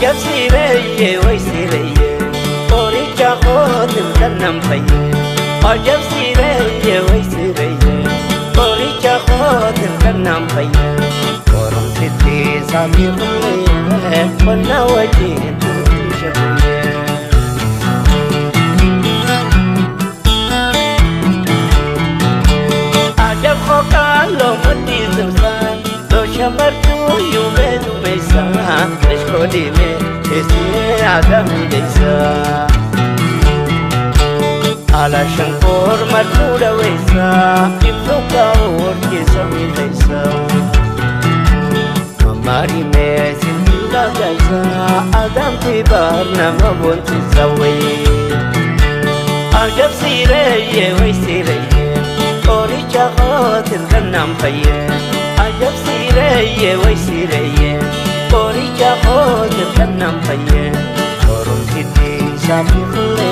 ajab sireye way sireye qoricha qodim kanam faye ajab sireye way sireye qoricha qodim kanam faye qoram sitti sabiqe qonna wajin shabiye ajab qalo madizan lo shamartu yumedu mesa lishkodime ismi adam geisa ala shankor martuda wesa ibsuka orki sami geisa mamari me sinda geisa adam tibar nama bonti sawi ajab sireye way sireye qoricha qatil kanam faye ajab sireye way sireye qoricha qatil kanam faye qorum kiti sabiqle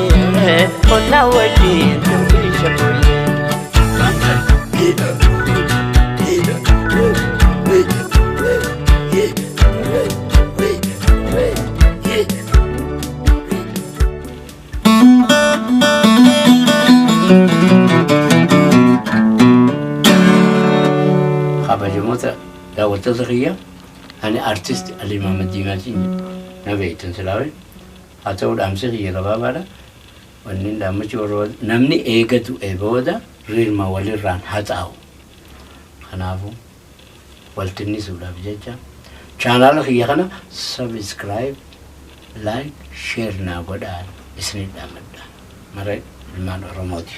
qonna wajin shabiye خبرجموتا داولت زغية أنا أرتست اللي محمد ديماتيني نبيت سلاوي أتود أمسك يربا بارا ونين دامج ورود نمني إيجتو إبودا ريل ما ولي ران هتاو خنافو والتني سودا بجاجا channel خيا خنا سبسكرايب لايك شير ناقودا اسني دامدا مرة المال رمادي